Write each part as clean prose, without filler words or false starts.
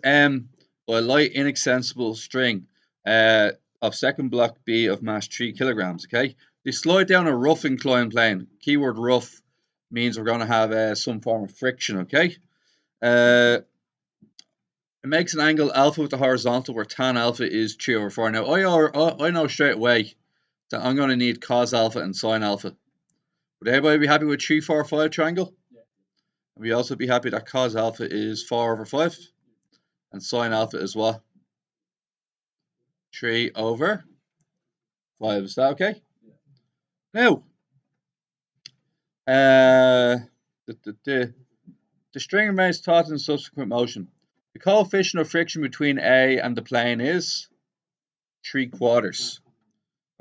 M by a light inextensible string of second block B of mass 3 kilograms. Okay, they slide down a rough inclined plane. Keyword rough means we're going to have some form of friction. Okay, uh, it makes an angle alpha with the horizontal where tan alpha is 3 over 4. Now I know straight away that I'm going to need cos alpha and sine alpha. Would everybody be happy with 3, 4, 5 triangle? Yeah. And we also be happy that cos alpha is 4 over 5 and sine alpha is what? 3 over 5. Is that okay? Now, the string remains taut in subsequent motion. The coefficient of friction between A and the plane is 3/4.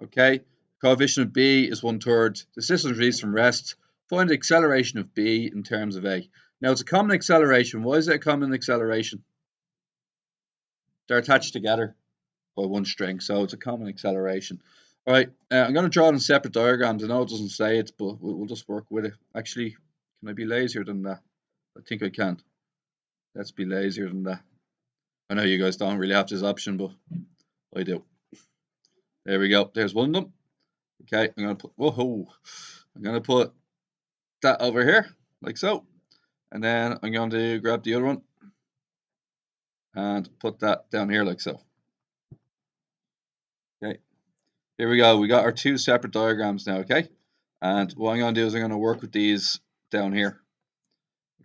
Okay, coefficient of B is 1/3. The system is released from rest. Find the acceleration of B in terms of A. Now, it's a common acceleration. Why is it a common acceleration? They're attached together by one string, so it's a common acceleration. All right, I'm going to draw it in separate diagrams. I know it doesn't say it, but we'll just work with it. Actually, can I be lazier than that? I think I can. Let's be lazier than that. I know you guys don't really have this option, but I do. There we go. There's one of them. Okay, I'm gonna put that over here, like so. And then I'm going to grab the other one and put that down here like so. Okay, here we go. We got our two separate diagrams now, okay? And what I'm going to do is I'm going to work with these down here.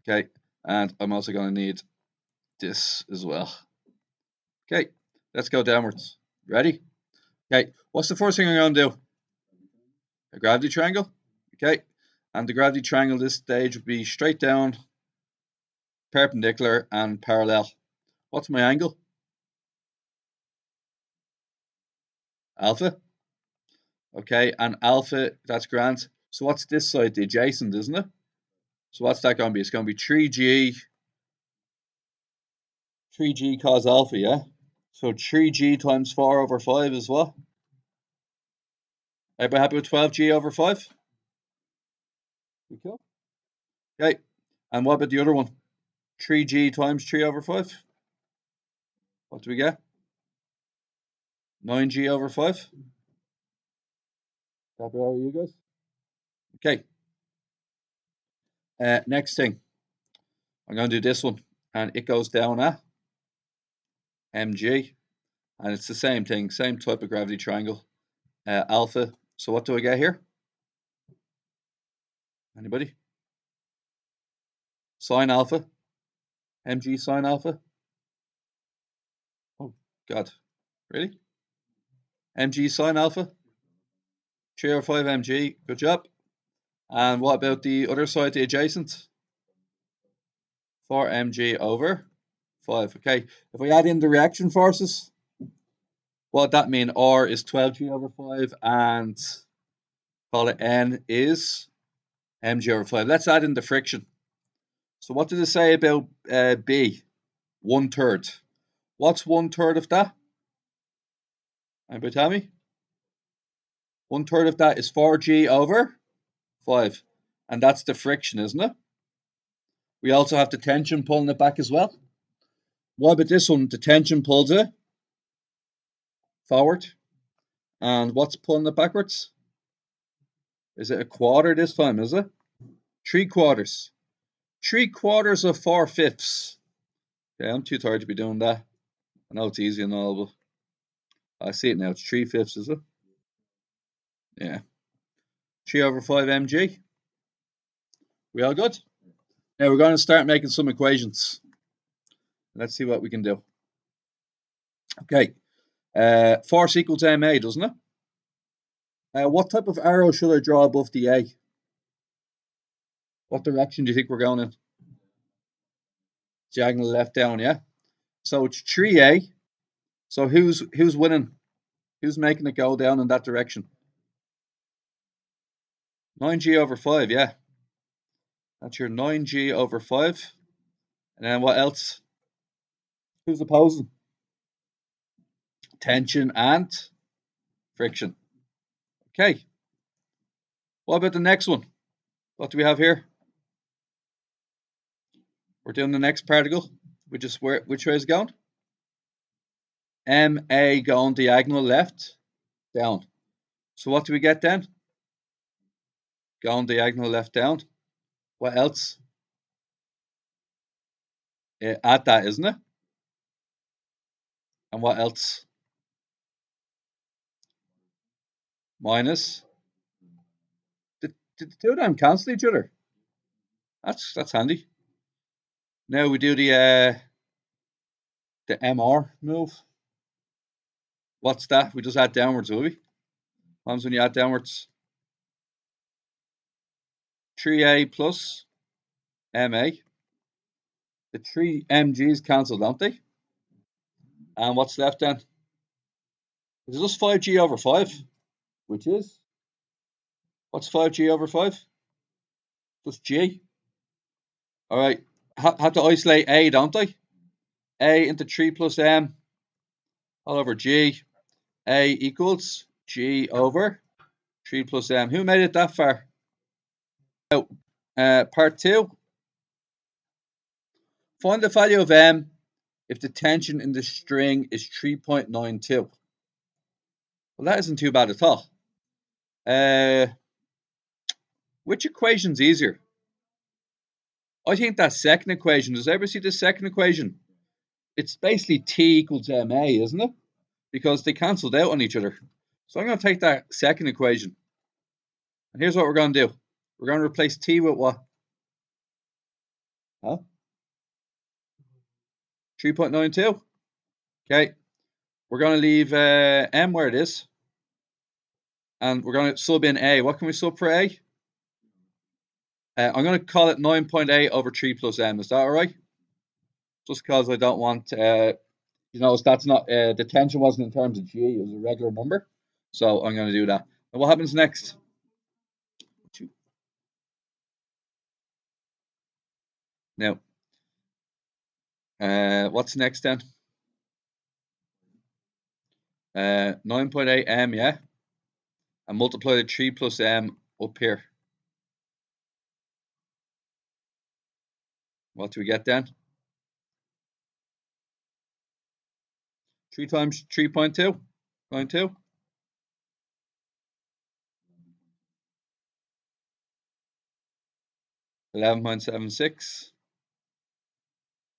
Okay, and I'm also going to need this as well. Okay, let's go downwards. Ready? Okay, what's the first thing I'm going to do? A gravity triangle. Okay, and the gravity triangle this stage would be straight down, perpendicular, and parallel. What's my angle? Alpha. Okay, and alpha, that's grand. So what's this side? The adjacent, isn't it? So what's that going to be? It's going to be 3g cos alpha, yeah? So 3g times 4 over 5 is what? Everybody happy with 12g over 5? Cool. Okay, and what about the other one? 3g times 3 over 5? What do we get? 9g over 5? Happy with you guys? Okay, next thing. I'm going to do this one, and it goes down at mg, and it's the same thing, same type of gravity triangle, alpha. So what do I get here? Anybody? Sine alpha, mg sine alpha. Oh God, really? Mg sine alpha, 3 over 5 mg. Good job. And what about the other side, the adjacent? 4 mg over 5. Okay, if we add in the reaction forces, what that mean? R is 12g over 5 and call it N is mg over 5. Let's add in the friction. So what did it say about B? 1/3. What's 1/3 of that? Anybody tell me? 1/3 of that is 4g over 5. And that's the friction, isn't it? We also have the tension pulling it back as well. What about this one? The tension pulls it forward. And what's pulling it backwards? Is it a quarter this time, is it? 3/4. 3/4 of 4/5. Okay, I'm too tired to be doing that. I know it's easy and all, but I see it now. It's 3/5, is it? Yeah. 3 over 5 mg. We all good? Now we're going to start making some equations. Let's see what we can do. Okay. Force equals ma, doesn't it? What type of arrow should I draw above the A? What direction do you think we're going in? Diagonal left down, yeah? So it's 3A. So who's winning? Who's making it go down in that direction? 9g over 5, yeah. That's your 9g over 5. And then what else? Who's opposing? Tension and friction. Okay. What about the next one? What do we have here? We're doing the next particle. which way is it going? MA going diagonal left, down. So what do we get then? Going diagonal left, down. What else? Add that, isn't it? And what else? Minus. Did the two of them cancel each other? That's handy. Now we do the MR move. What's that? We just add downwards, will we? What happens when you add downwards? 3A plus MA. The three MGs cancel, don't they? And what's left then? Is it just 5G over 5? Which is? What's 5G over 5? Just G. All right. Have to isolate A, don't I? A into 3 plus M all over G. A equals G over 3 plus M. Who made it that far? Oh, part 2. Find the value of M if the tension in the string is 3.92. Well, that isn't too bad at all. Which equation's easier? I think that second equation. Does everybody see the second equation? It's basically T equals MA, isn't it? Because they cancelled out on each other. So I'm going to take that second equation. And here's what we're going to do. We're going to replace T with what? Huh? 3.92. Okay. We're going to leave M where it is. And we're going to sub in A. What can we sub for A? I'm going to call it 9.8 over 3 plus M. Is that all right? Just because I don't want, that's not, the tension wasn't in terms of G. It was a regular number. So I'm going to do that. And what happens next? Now, what's next then? 9.8 M, yeah? And multiply the 3 plus M up here. What do we get then? 3 times 3.2? 0.2? 11.76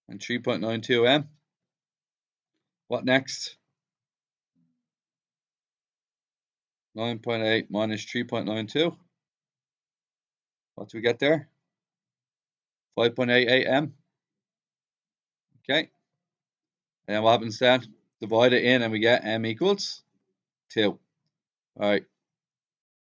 and 3.92 M. What next? 9.8 minus 3.92. What do we get there? 5.88 M. Okay. And what happens then? Divide it in and we get M equals 2. All right.